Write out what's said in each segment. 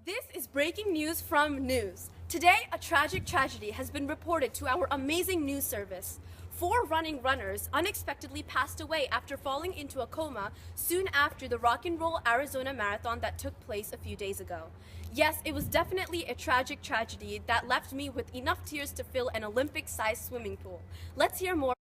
This is breaking news from news. Today, a tragic tragedy has been reported to our amazing news service. 4 running runners unexpectedly passed away after falling into a coma soon after the Rock and Roll Arizona Marathon that took place a few days ago. Yes, it was definitely a tragic tragedy that left me with enough tears to fill an Olympic-sized swimming pool. Let's hear more.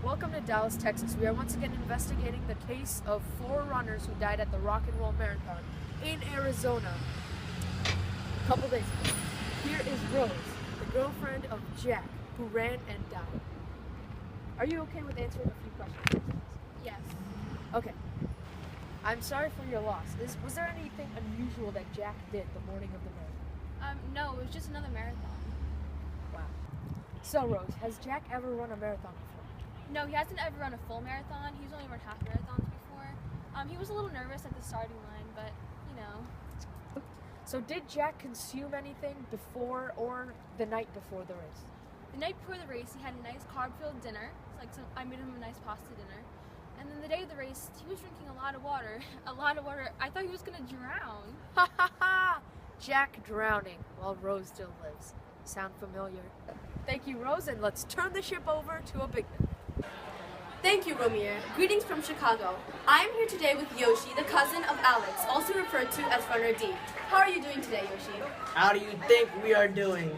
Welcome to Dallas, Texas. We are once again investigating the case of 4 runners who died at the Rock and Roll Marathon in Arizona a couple days ago. Here is Rose, the girlfriend of Jack, who ran and died. Are you okay with answering a few questions? Yes. Okay. I'm sorry for your loss. Was there anything unusual that Jack did the morning of the marathon? No, it was just another marathon. Wow. So Rose, has Jack ever run a marathon before? No, he hasn't ever run a full marathon. He's only run half marathons before. He was a little nervous at the starting line, but, you know. So did Jack consume anything before or the night before the race? The night before the race, he had a nice carb-filled dinner. I made him a nice pasta dinner. And then the day of the race, he was drinking a lot of water. A lot of water. I thought he was going to drown. Ha ha ha! Jack drowning while Rose still lives. Sound familiar? Thank you, Rose, and let's turn the ship over to Abhigna. Thank you, Romir. Greetings from Chicago. I am here today with Yoshi, the cousin of Alex, also referred to as Runner D. How are you doing today, Yoshi? How do you think we are doing?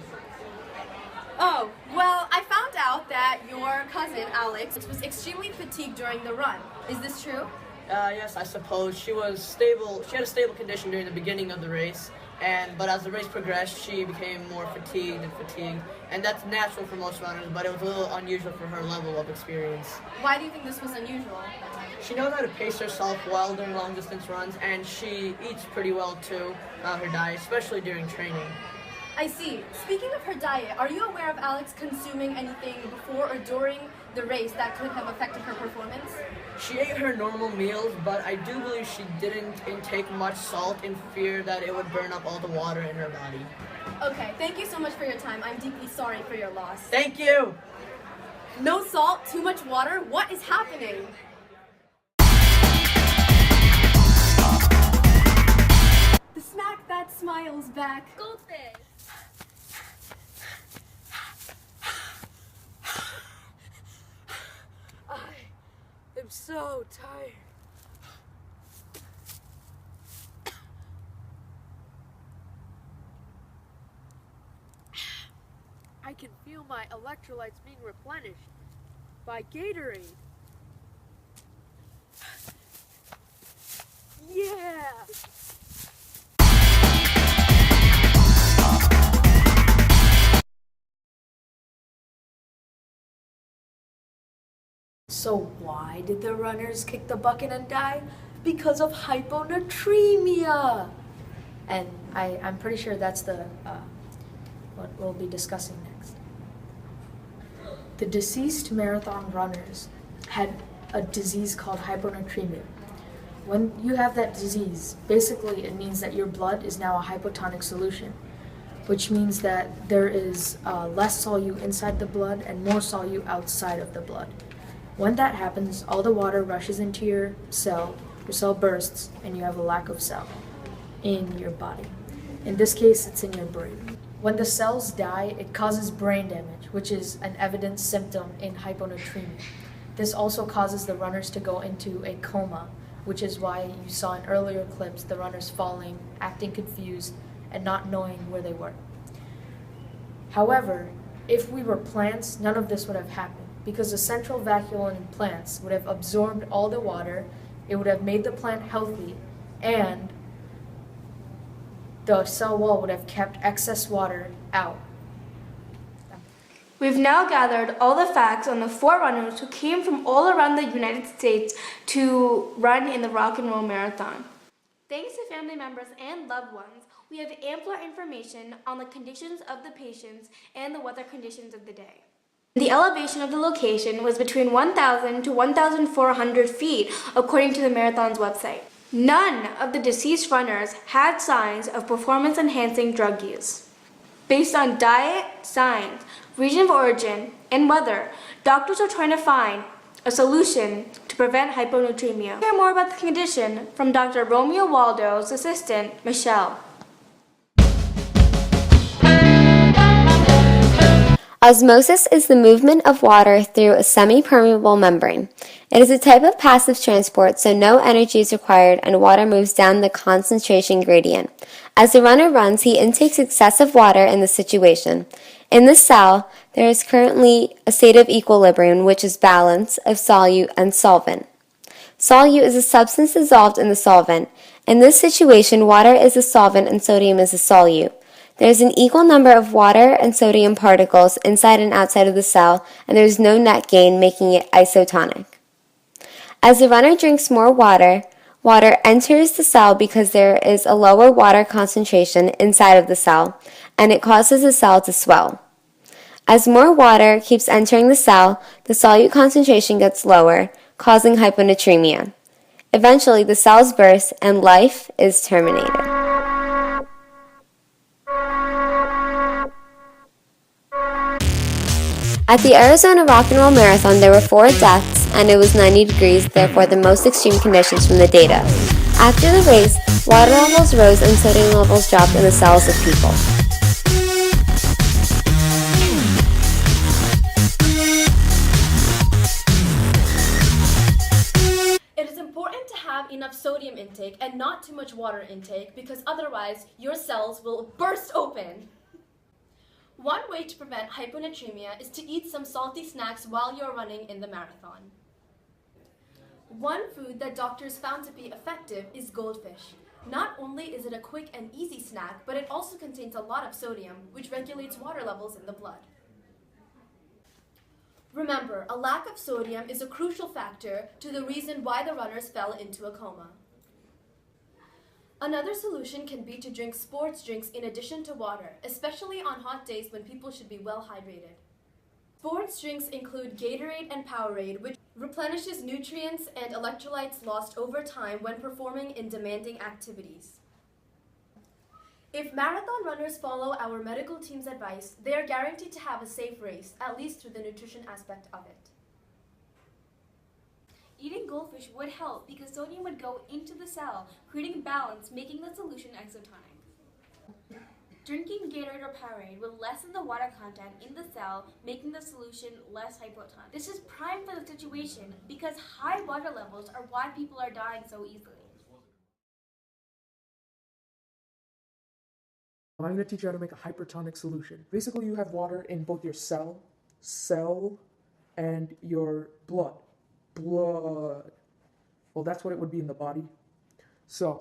Oh, well, I found out that your cousin, Alex, was extremely fatigued during the run. Is this true? Yes, I suppose. She was stable. She had a stable condition during the beginning of the race, but as the race progressed, she became more fatigued, and that's natural for most runners, but it was a little unusual for her level of experience. Why do you think this was unusual? She knows how to pace herself well during long-distance runs, and she eats pretty well too, her diet, especially during training. I see. Speaking of her diet, are you aware of Alex consuming anything before or during the race that could have affected her performance? She ate her normal meals, but I do believe she didn't intake much salt in fear that it would burn up all the water in her body. Okay, thank you so much for your time. I'm deeply sorry for your loss. Thank you! No salt, too much water? What is happening? The snack that smiles back. Goldfish! I'm so tired. I can feel my electrolytes being replenished by Gatorade. Yeah! So why did the runners kick the bucket and die? Because of hyponatremia. And I'm pretty sure that's what we'll be discussing next. The deceased marathon runners had a disease called hyponatremia. When you have that disease, basically it means that your blood is now a hypotonic solution, which means that there is less solute inside the blood and more solute outside of the blood. When that happens, all the water rushes into your cell bursts, and you have a lack of cell in your body. In this case, it's in your brain. When the cells die, it causes brain damage, which is an evident symptom in hyponatremia. This also causes the runners to go into a coma, which is why you saw in earlier clips the runners falling, acting confused, and not knowing where they were. However, if we were plants, none of this would have happened, because the central vacuole in plants would have absorbed all the water, it would have made the plant healthy, and the cell wall would have kept excess water out. We've now gathered all the facts on the 4 runners who came from all around the United States to run in the Rock and Roll Marathon. Thanks to family members and loved ones, we have ample information on the conditions of the patients and the weather conditions of the day. The elevation of the location was between 1,000 to 1,400 feet, according to the marathon's website. None of the deceased runners had signs of performance-enhancing drug use. Based on diet, signs, region of origin, and weather, doctors are trying to find a solution to prevent hyponatremia. We'll hear more about the condition from Dr. Romeo Waldo's assistant, Michelle. Osmosis is the movement of water through a semi-permeable membrane. It is a type of passive transport, so no energy is required and water moves down the concentration gradient. As the runner runs, he intakes excessive water in this situation. In the cell, there is currently a state of equilibrium, which is balance of solute and solvent. Solute is a substance dissolved in the solvent. In this situation, water is a solvent and sodium is a solute. There is an equal number of water and sodium particles inside and outside of the cell, and there is no net gain, making it isotonic. As the runner drinks more water, water enters the cell because there is a lower water concentration inside of the cell, and it causes the cell to swell. As more water keeps entering the cell, the solute concentration gets lower, causing hyponatremia. Eventually, the cells burst and life is terminated. At the Arizona Rock and Roll Marathon, there were 4 deaths, and it was 90 degrees, therefore the most extreme conditions from the data. After the race, water levels rose and sodium levels dropped in the cells of people. It is important to have enough sodium intake and not too much water intake, because otherwise your cells will burst open. One way to prevent hyponatremia is to eat some salty snacks while you're running in the marathon. One food that doctors found to be effective is goldfish. Not only is it a quick and easy snack, but it also contains a lot of sodium, which regulates water levels in the blood. Remember, a lack of sodium is a crucial factor to the reason why the runners fell into a coma. Another solution can be to drink sports drinks in addition to water, especially on hot days when people should be well hydrated. Sports drinks include Gatorade and Powerade, which replenishes nutrients and electrolytes lost over time when performing in demanding activities. If marathon runners follow our medical team's advice, they are guaranteed to have a safe race, at least through the nutrition aspect of it. Eating goldfish would help because sodium would go into the cell, creating balance, making the solution isotonic. Drinking Gatorade or Powerade would lessen the water content in the cell, making the solution less hypotonic. This is prime for the situation because high water levels are why people are dying so easily. I'm going to teach you how to make a hypertonic solution. Basically, you have water in both your cell, and your blood. Well, that's what it would be in the body. So,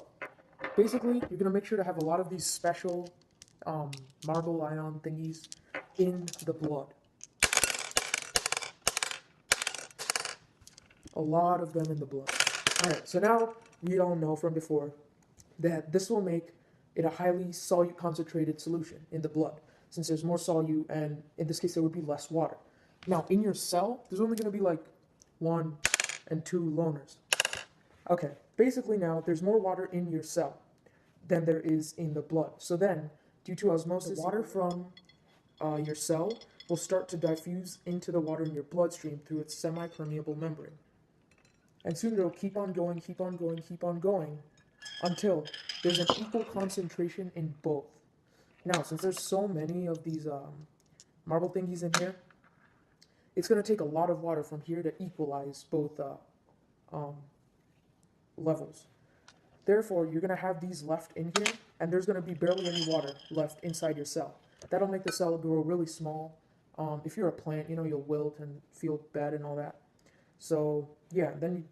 basically, you're going to make sure to have a lot of these special marble ion thingies in the blood. A lot of them in the blood. Alright, so now we all know from before that this will make it a highly solute concentrated solution in the blood, since there's more solute, and in this case there would be less water. Now, in your cell, there's only going to be like 1 and 2 loners. Okay, basically now there's more water in your cell than there is in the blood. So then, due to osmosis, the water from your cell will start to diffuse into the water in your bloodstream through its semi-permeable membrane. And soon it'll keep on going, until there's an equal concentration in both. Now, since there's so many of these marble thingies in here, it's going to take a lot of water from here to equalize both levels. Therefore, you're going to have these left in here, and there's going to be barely any water left inside your cell. That'll make the cell grow really small. If you're a plant, you'll wilt and feel bad and all that. So, yeah, then,